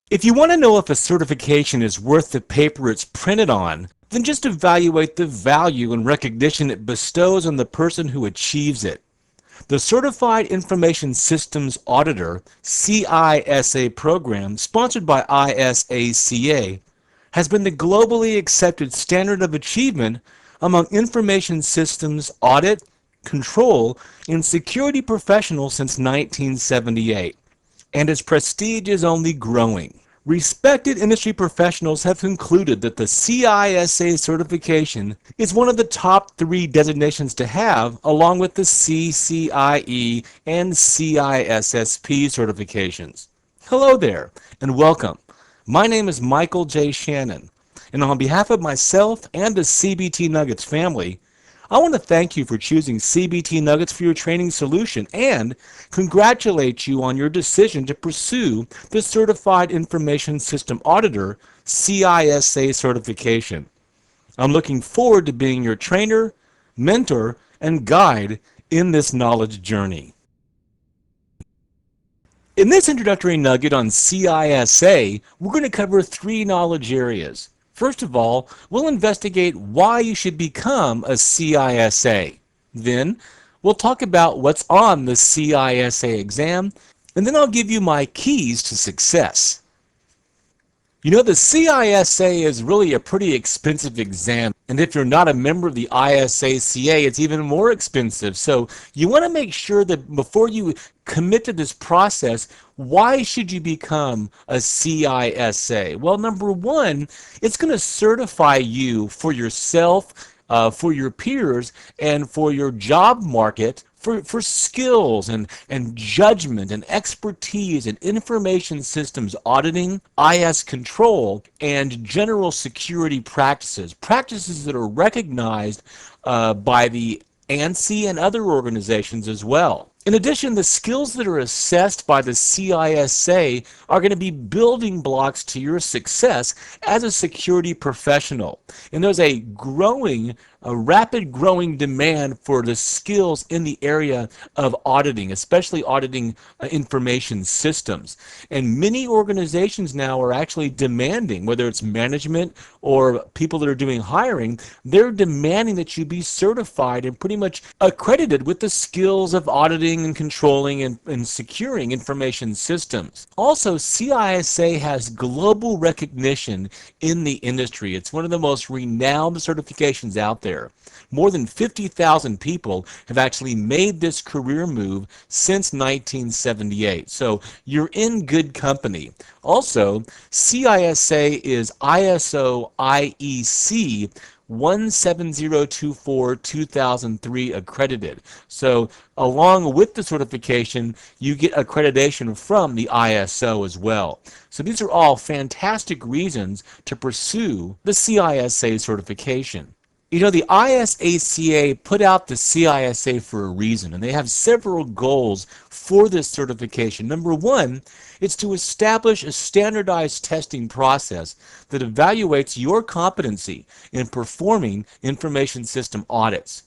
If you want to know if a certification is worth the paper it's printed on, then just evaluate the value and recognition it bestows on the person who achieves it. The Certified Information Systems Auditor CISA program, sponsored by ISACA, has been the globally accepted standard of achievement among information systems audit, control, and security professionals since 1978, and its prestige is only growing. Respected industry professionals have concluded that the CISA certification is one of the top three designations to have, along with the CCIE and CISSP certifications. Hello there, and welcome. My name is Michael J. Shannon, and on behalf of myself and the CBT Nuggets family, I want to thank you for choosing CBT Nuggets for your training solution and congratulate you on your decision to pursue the Certified Information System Auditor CISA certification. I'm looking forward to being your trainer, mentor, and guide in this knowledge journey. In this introductory nugget on CISA, we're going to cover three knowledge areas. First of all, we'll investigate why you should become a CISA. Then, we'll talk about what's on the CISA exam, and then I'll give you my keys to success. You know, the CISA is really a pretty expensive exam, and if you're not a member of the ISACA, it's even more expensive. So you want to make sure that before you commit to this process, why should you become a CISA? Well, number one, it's going to certify you for yourself, for your peers, and for your job market for skills and judgment and expertise in information systems auditing, IS control, and general security practices, practices that are recognized by the ANSI and other organizations as well. In addition, the skills that are assessed by the CISA are going to be building blocks to your success as a security professional. And there's a rapid growing demand for the skills in the area of auditing, especially auditing information systems. And many organizations now are actually demanding, whether it's management or people that are doing hiring, they're demanding that you be certified and pretty much accredited with the skills of auditing and controlling and securing information systems. Also, CISA has global recognition in the industry. It's one of the most renowned certifications out there. More than 50,000 people have actually made this career move since 1978. So you're in good company. Also, CISA is ISO IEC 17024-2003 accredited. So along with the certification, you get accreditation from the ISO as well. So these are all fantastic reasons to pursue the CISA certification. You know, the ISACA put out the CISA for a reason, and they have several goals for this certification. Number one, it's to establish a standardized testing process that evaluates your competency in performing information system audits.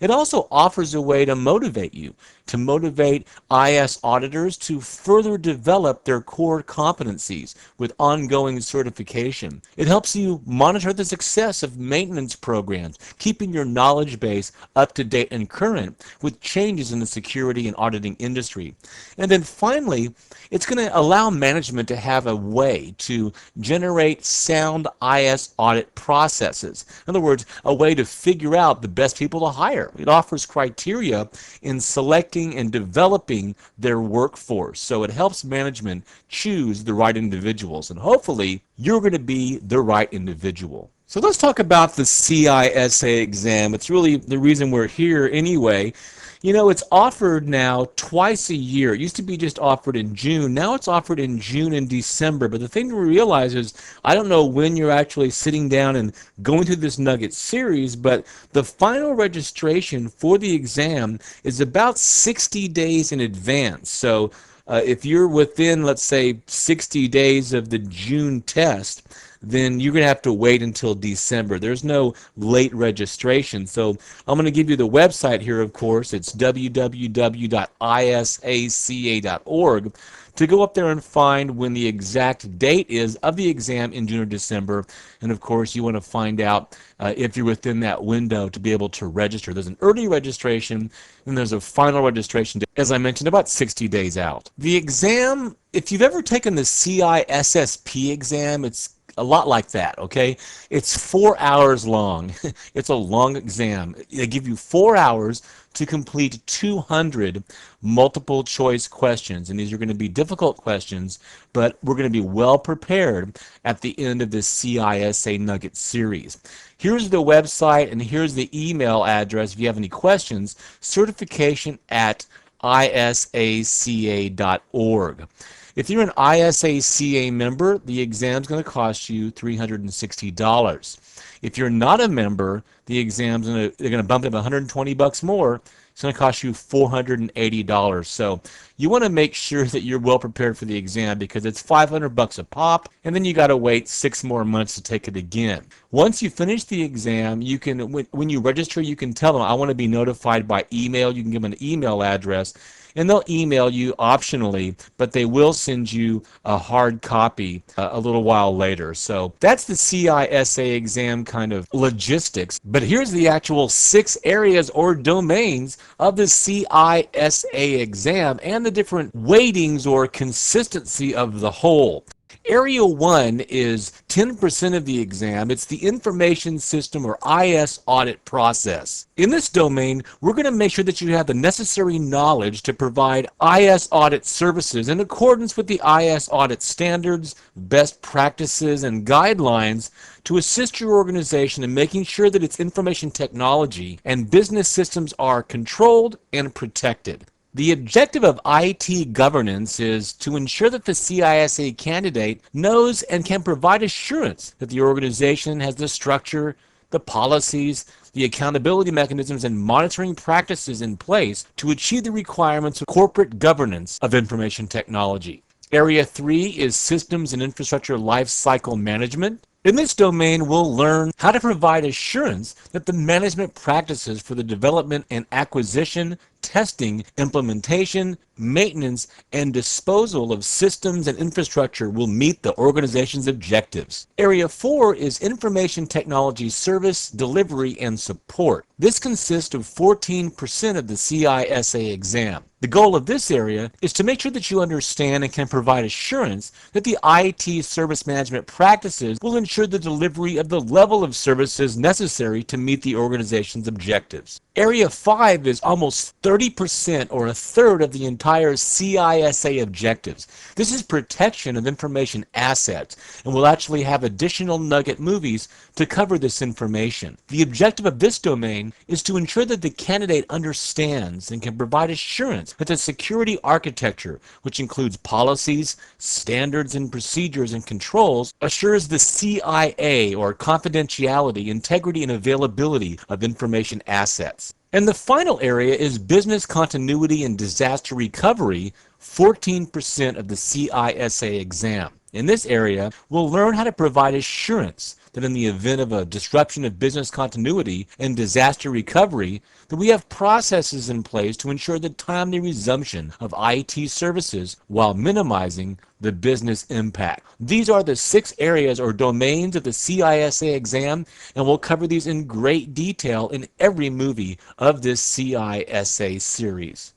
It also offers a way to motivate you, to motivate IS auditors to further develop their core competencies with ongoing certification. It helps you monitor the success of maintenance programs, keeping your knowledge base up to date and current with changes in the security and auditing industry. And then finally, it's going to allow management to have a way to generate sound IS audit processes. In other words, a way to figure out the best people to hire. It offers criteria in selecting and developing their workforce. So it helps management choose the right individuals. And hopefully, you're going to be the right individual. So let's talk about the CISA exam. It's really the reason we're here anyway. You know, it's offered now twice a year. It used to be just offered in June. Now it's offered in June and December. But the thing to realize is, I don't know when you're actually sitting down and going through this Nugget series, but the final registration for the exam is about 60 days in advance. So if you're within, let's say, 60 days of the June test, then you're going to have to wait until December. There's no late registration. So I'm going to give you the website here, of course. It's www.isaca.org to go up there and find when the exact date is of the exam in June or December. And of course, you want to find out if you're within that window to be able to register. There's an early registration, and there's a final registration date, as I mentioned, about 60 days out. The exam, if you've ever taken the CISSP exam, it's a lot like that, okay? It's 4 hours long. It's a long exam. They give you 4 hours to complete 200 multiple choice questions. And these are going to be difficult questions, but we're going to be well prepared at the end of this CISA Nugget series. Here's the website and here's the email address if you have any questions, certification@isaca.org. If you're an ISACA member, the exam's going to cost you $360. If you're not a member, the exam's they're going to bump it up $120 more. It's going to cost you $480. So you want to make sure that you're well prepared for the exam because it's $500 a pop, and then you got to wait 6 more months to take it again. Once you finish the exam, you can, when you register, you can tell them, I want to be notified by email. You can give them an email address, and they'll email you optionally, but they will send you a hard copy a little while later. So that's the CISA exam kind of logistics. But here's the actual 6 areas or domains of the CISA exam and the different weightings or consistency of the whole. Area 1 is 10% of the exam. It's the information system or IS audit process. In this domain, we're going to make sure that you have the necessary knowledge to provide IS audit services in accordance with the IS audit standards, best practices, and guidelines to assist your organization in making sure that its information technology and business systems are controlled and protected. The objective of IT governance is to ensure that the CISA candidate knows and can provide assurance that the organization has the structure, the policies, the accountability mechanisms, and monitoring practices in place to achieve the requirements of corporate governance of information technology. Area 3 is Systems and Infrastructure Lifecycle Management. In this domain, we'll learn how to provide assurance that the management practices for the development and acquisition, testing, implementation, maintenance, and disposal of systems and infrastructure will meet the organization's objectives. Area 4 is Information Technology Service, Delivery, and Support. This consists of 14% of the CISA exam. The goal of this area is to make sure that you understand and can provide assurance that the IT service management practices will ensure the delivery of the level of services necessary to meet the organization's objectives. Area 5 is almost 30% or a third of the entire CISA objectives. This is protection of information assets, and we'll actually have additional nugget movies to cover this information. The objective of this domain is to ensure that the candidate understands and can provide assurance that the security architecture, which includes policies, standards, and procedures and controls, assures the CIA, or confidentiality, integrity, and availability of information assets. And the final area is business continuity and disaster recovery, 14% of the CISA exam. In this area, we'll learn how to provide assurance that in the event of a disruption of business continuity and disaster recovery, that we have processes in place to ensure the timely resumption of IT services while minimizing the business impact. These are the 6 areas or domains of the CISA exam, and we'll cover these in great detail in every movie of this CISA series.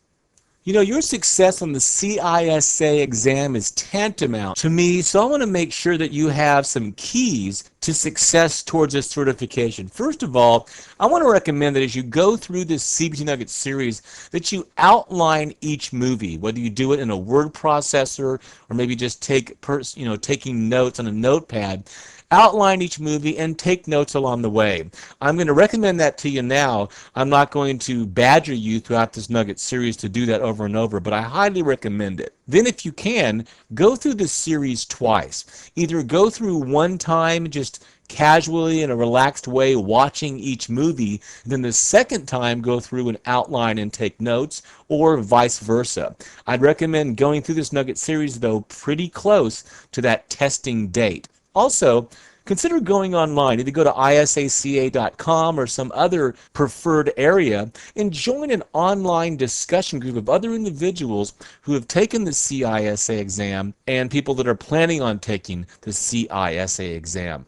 You know, your success on the CISA exam is tantamount to me, so I want to make sure that you have some keys to success towards this certification. First of all, I want to recommend that as you go through this CBT Nugget series, that you outline each movie, whether you do it in a word processor or maybe just taking notes on a notepad. Outline each movie and take notes along the way. I'm going to recommend that to you now. I'm not going to badger you throughout this Nugget series to do that over and over, but I highly recommend it. Then if you can, go through this series twice. Either go through one time just casually in a relaxed way watching each movie, and then the second time go through and outline and take notes, or vice versa. I'd recommend going through this Nugget series though pretty close to that testing date. Also, consider going online. Either go to isaca.com or some other preferred area and join an online discussion group of other individuals who have taken the CISA exam and people that are planning on taking the CISA exam.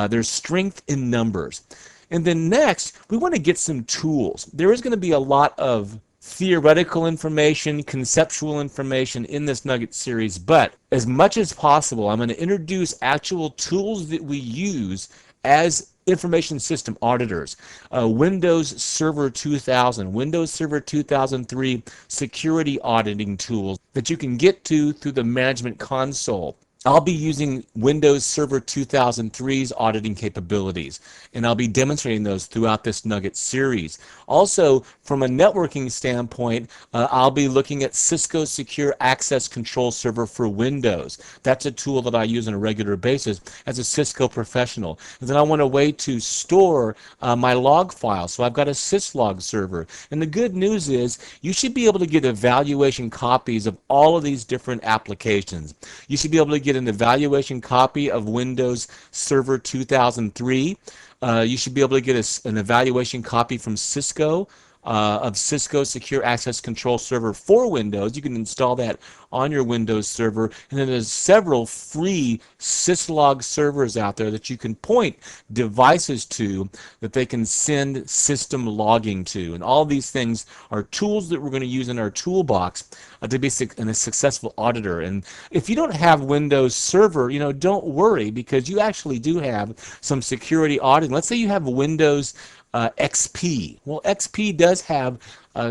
There's strength in numbers. And then next, we want to get some tools. There is going to be a lot of theoretical information, conceptual information in this Nugget series, but as much as possible, I'm going to introduce actual tools that we use as information system auditors. Windows Server 2000, Windows Server 2003 security auditing tools that you can get to through the Management Console. I'll be using Windows Server 2003's auditing capabilities, and I'll be demonstrating those throughout this Nugget series. Also, from a networking standpoint, I'll be looking at Cisco Secure Access Control Server for Windows. That's a tool that I use on a regular basis as a Cisco professional. And then I want a way to store my log files, so I've got a syslog server. And the good news is you should be able to get evaluation copies of all of these different applications. You should be able to get an evaluation copy of Windows Server 2003. You should be able to get an evaluation copy from Cisco of Cisco Secure Access Control Server for Windows. You can install that on your Windows server, and then there's several free syslog servers out there that you can point devices to that they can send system logging to. And all these things are tools that we're going to use in our toolbox to be a successful auditor. And if you don't have Windows Server, don't worry, because you actually do have some security auditing. Let's say you have Windows XP. Well, XP does have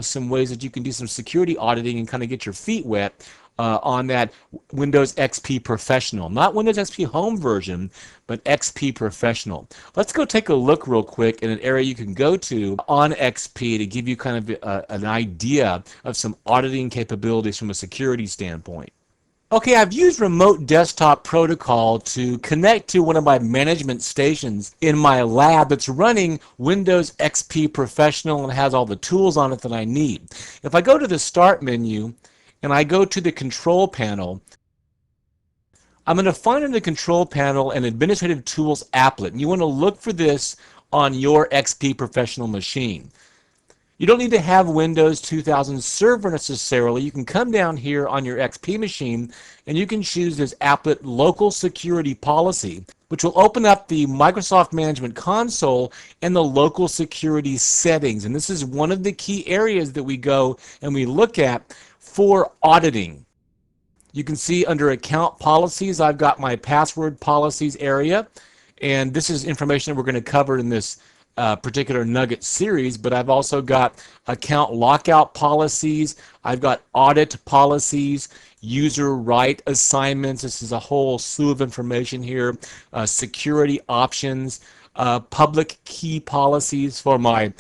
some ways that you can do some security auditing and kind of get your feet wet on that Windows XP Professional. Not Windows XP Home version, but XP Professional. Let's go take a look real quick in an area you can go to on XP to give you kind of an idea of some auditing capabilities from a security standpoint. Okay, I've used Remote Desktop Protocol to connect to one of my management stations in my lab that's running Windows XP Professional and has all the tools on it that I need. If I go to the Start menu and I go to the Control Panel, I'm going to find in the Control Panel an Administrative Tools applet, and you want to look for this on your XP Professional machine. You don't need to have Windows 2000 Server necessarily. You can come down here on your XP machine and you can choose this applet Local Security Policy, which will open up the Microsoft Management Console and the local security settings. And this is one of the key areas that we go and we look at for auditing. You can see under Account Policies, I've got my Password Policies area, and this is information that we're going to cover in this particular Nugget series, but I've also got account lockout policies, I've got audit policies, user right assignments. This is a whole slew of information here, security options, public key policies for my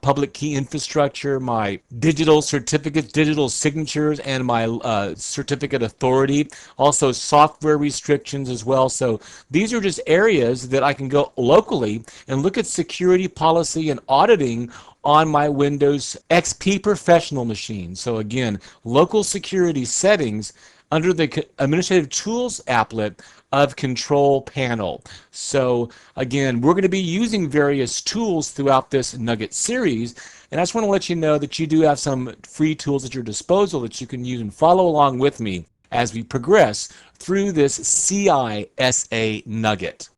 public key infrastructure, my digital certificates, digital signatures, and my certificate authority. Also software restrictions as well. So these are just areas that I can go locally and look at security policy and auditing on my Windows XP Professional machine. So again, local security settings under the Administrative Tools applet of Control Panel. So again, we're going to be using various tools throughout this Nugget series, and I just want to let you know that you do have some free tools at your disposal that you can use and follow along with me as we progress through this CISA Nugget.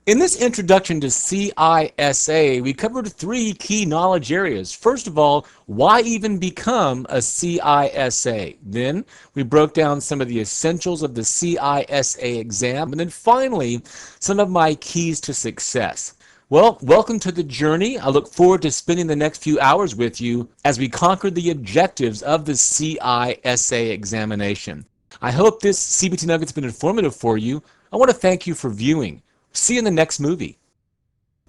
In this introduction to CISA, we covered three key knowledge areas. First of all, why even become a CISA? Then we broke down some of the essentials of the CISA exam. And then finally, some of my keys to success. Well, welcome to the journey. I look forward to spending the next few hours with you as we conquer the objectives of the CISA examination. I hope this CBT Nugget's been informative for you. I want to thank you for viewing. See you in the next movie.